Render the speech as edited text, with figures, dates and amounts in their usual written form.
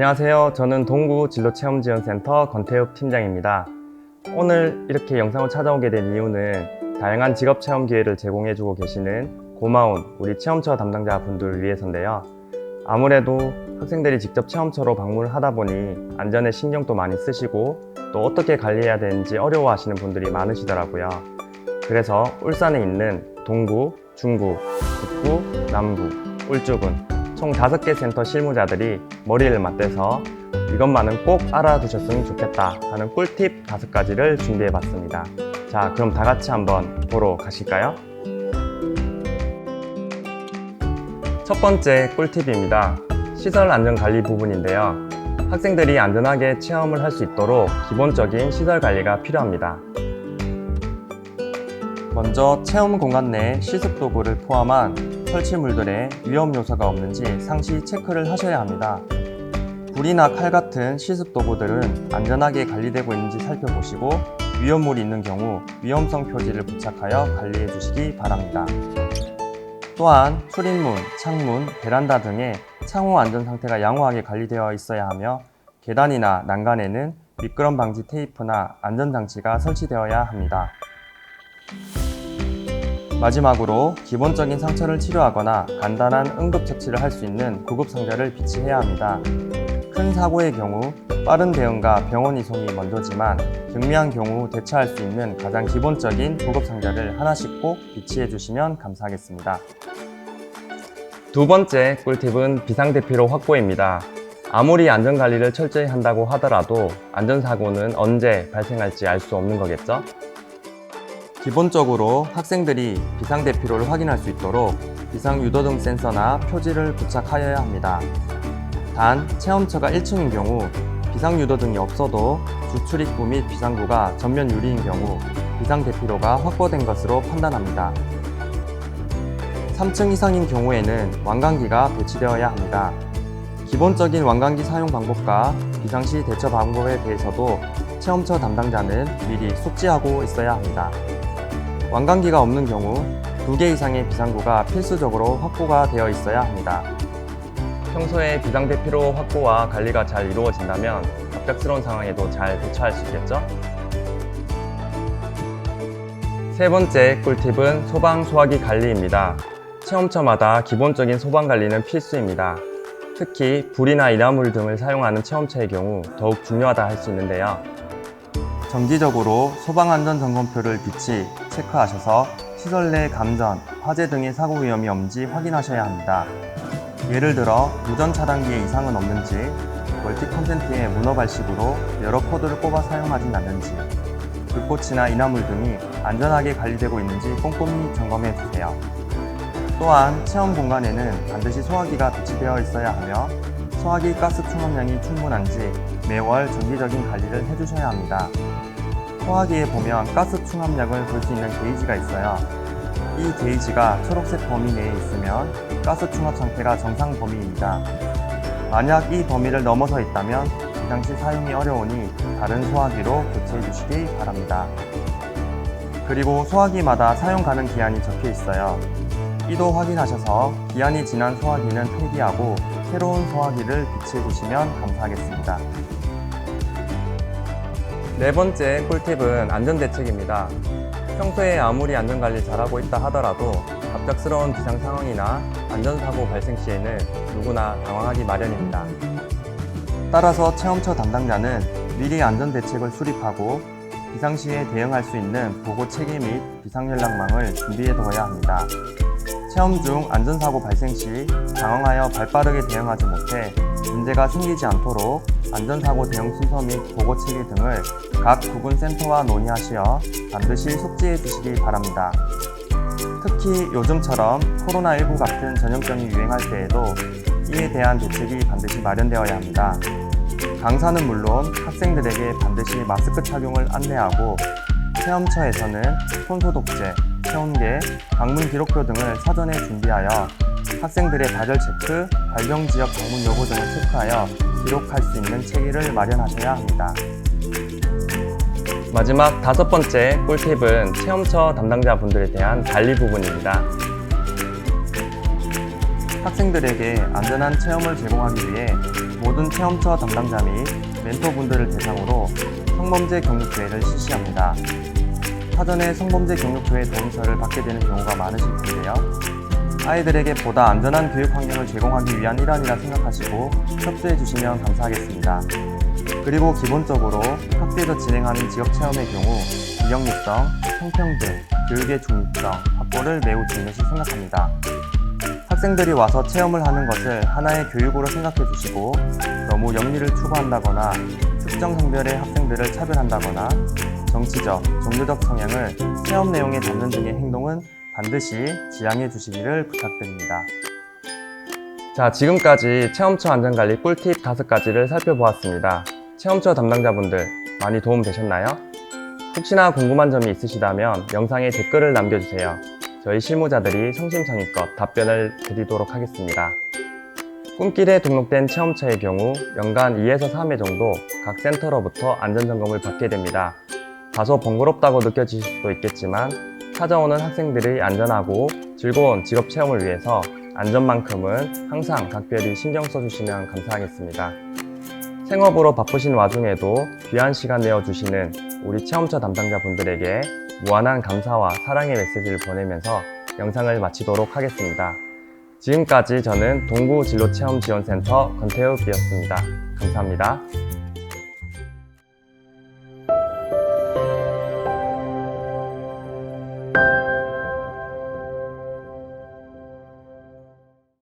안녕하세요. 저는 동구 진로체험지원센터 권태욱 팀장입니다. 오늘 이렇게 영상을 찾아오게 된 이유는 다양한 직업체험 기회를 제공해주고 계시는 고마운 우리 체험처 담당자분들을 위해서인데요. 아무래도 학생들이 직접 체험처로 방문을 하다 보니 안전에 신경도 많이 쓰시고 또 어떻게 관리해야 되는지 어려워하시는 분들이 많으시더라고요. 그래서 울산에 있는 동구, 중구, 북구, 남구, 울주군 총 5개 센터 실무자들이 머리를 맞대서 이것만은 꼭 알아두셨으면 좋겠다 하는 꿀팁 5가지를 준비해봤습니다. 자, 그럼 다 같이 한번 보러 가실까요? 첫 번째 꿀팁입니다. 시설 안전관리 부분인데요. 학생들이 안전하게 체험을 할 수 있도록 기본적인 시설 관리가 필요합니다. 먼저 체험 공간 내 시습 도구를 포함한 설치물들의 위험 요소가 없는지 상시 체크를 하셔야 합니다. 불이나 칼 같은 시습 도구들은 안전하게 관리되고 있는지 살펴보시고 위험물이 있는 경우 위험성 표지를 부착하여 관리해 주시기 바랍니다. 또한 출입문, 창문, 베란다 등의 창호 안전 상태가 양호하게 관리되어 있어야 하며 계단이나 난간에는 미끄럼 방지 테이프나 안전장치가 설치되어야 합니다. 마지막으로 기본적인 상처를 치료하거나 간단한 응급처치를 할 수 있는 구급상자를 비치해야 합니다. 큰 사고의 경우 빠른 대응과 병원 이송이 먼저지만 경미한 경우 대처할 수 있는 가장 기본적인 구급상자를 하나씩 꼭 비치해 주시면 감사하겠습니다. 두 번째 꿀팁은 비상대피로 확보입니다. 아무리 안전관리를 철저히 한다고 하더라도 안전사고는 언제 발생할지 알 수 없는 거겠죠? 기본적으로 학생들이 비상대피로를 확인할 수 있도록 비상유도등 센서나 표지를 부착하여야 합니다. 단, 체험처가 1층인 경우 비상유도등이 없어도 주출입구 및 비상구가 전면 유리인 경우 비상대피로가 확보된 것으로 판단합니다. 3층 이상인 경우에는 완강기가 배치되어야 합니다. 기본적인 완강기 사용 방법과 비상시 대처 방법에 대해서도 체험처 담당자는 미리 숙지하고 있어야 합니다. 완강기가 없는 경우 2개 이상의 비상구가 필수적으로 확보가 되어 있어야 합니다. 평소에 비상대피로 확보와 관리가 잘 이루어진다면 갑작스러운 상황에도 잘 대처할 수 있겠죠? 세 번째 꿀팁은 소방 소화기 관리입니다. 체험처마다 기본적인 소방 관리는 필수입니다. 특히 불이나 인화물 등을 사용하는 체험처의 경우 더욱 중요하다 할 수 있는데요. 정기적으로 소방안전점검표를 비치 체크하셔서 시설 내 감전, 화재 등의 사고 위험이 없는지 확인하셔야 합니다. 예를 들어 무전 차단기에 이상은 없는지, 멀티 콘센트에 문어 발식으로 여러 코드를 뽑아 사용하진 않는지, 불꽃이나 인화물 등이 안전하게 관리되고 있는지 꼼꼼히 점검해 주세요. 또한 체험 공간에는 반드시 소화기가 배치되어 있어야 하며 소화기 가스 충원량이 충분한지 매월 정기적인 관리를 해주셔야 합니다. 소화기에 보면 가스 충합량을 볼 수 있는 게이지가 있어요. 이 게이지가 초록색 범위 내에 있으면 가스 충합 상태가 정상 범위입니다. 만약 이 범위를 넘어서 있다면 비상시 사용이 어려우니 다른 소화기로 교체해 주시기 바랍니다. 그리고 소화기마다 사용 가능 기한이 적혀 있어요. 이도 확인하셔서 기한이 지난 소화기는 폐기하고 새로운 소화기를 비치해 주시면 감사하겠습니다. 네 번째 꿀팁은 안전대책입니다. 평소에 아무리 안전관리 잘하고 있다 하더라도 갑작스러운 비상 상황이나 안전사고 발생 시에는 누구나 당황하기 마련입니다. 따라서 체험처 담당자는 미리 안전대책을 수립하고 비상시에 대응할 수 있는 보고체계 및 비상연락망을 준비해 둬야 합니다. 체험 중 안전사고 발생 시 당황하여 발빠르게 대응하지 못해 문제가 생기지 않도록 안전사고 대응 순서 및 보고체계 등을 각 구분센터와 논의하시어 반드시 숙지해 주시기 바랍니다. 특히 요즘처럼 코로나19 같은 전염병이 유행할 때에도 이에 대한 대책이 반드시 마련되어야 합니다. 강사는 물론 학생들에게 반드시 마스크 착용을 안내하고 체험처에서는 손소독제, 체온계, 방문 기록표 등을 사전에 준비하여 학생들의 발열 체크, 발병 지역 방문 요구 등을 체크하여 기록할 수 있는 체계를 마련하셔야 합니다. 마지막 5번째 꿀팁은 체험처 담당자분들에 대한 관리 부분입니다. 학생들에게 안전한 체험을 제공하기 위해 모든 체험처 담당자 및 멘토분들을 대상으로 성범죄 교육교회를 실시합니다. 사전에 성범죄 교육교회 동의서를 받게 되는 경우가 많으실 텐데요. 아이들에게 보다 안전한 교육 환경을 제공하기 위한 일환이라 생각하시고 협조해 주시면 감사하겠습니다. 그리고 기본적으로 학교에서 진행하는 직업체험의 경우 비영리성, 성평등, 교육의 중립성 확보를 매우 중요시 생각합니다. 학생들이 와서 체험을 하는 것을 하나의 교육으로 생각해 주시고 너무 영리를 추구한다거나 특정 성별의 학생들을 차별한다거나 정치적, 종교적 성향을 체험 내용에 담는 등의 행동은 반드시 지양해 주시기를 부탁드립니다. 자, 지금까지 체험처 안전관리 꿀팁 5가지를 살펴보았습니다. 체험처 담당자분들 많이 도움 되셨나요? 혹시나 궁금한 점이 있으시다면 영상에 댓글을 남겨주세요. 저희 실무자들이 성심성의껏 답변을 드리도록 하겠습니다. 꿈길에 등록된 체험처의 경우 연간 2에서 3회 정도 각 센터로부터 안전점검을 받게 됩니다. 다소 번거롭다고 느껴지실 수도 있겠지만 찾아오는 학생들의 안전하고 즐거운 직업체험을 위해서 안전만큼은 항상 각별히 신경 써주시면 감사하겠습니다. 생업으로 바쁘신 와중에도 귀한 시간 내어주시는 우리 체험처 담당자분들에게 무한한 감사와 사랑의 메시지를 보내면서 영상을 마치도록 하겠습니다. 지금까지 저는 동구진로체험지원센터 권태욱이었습니다. 감사합니다.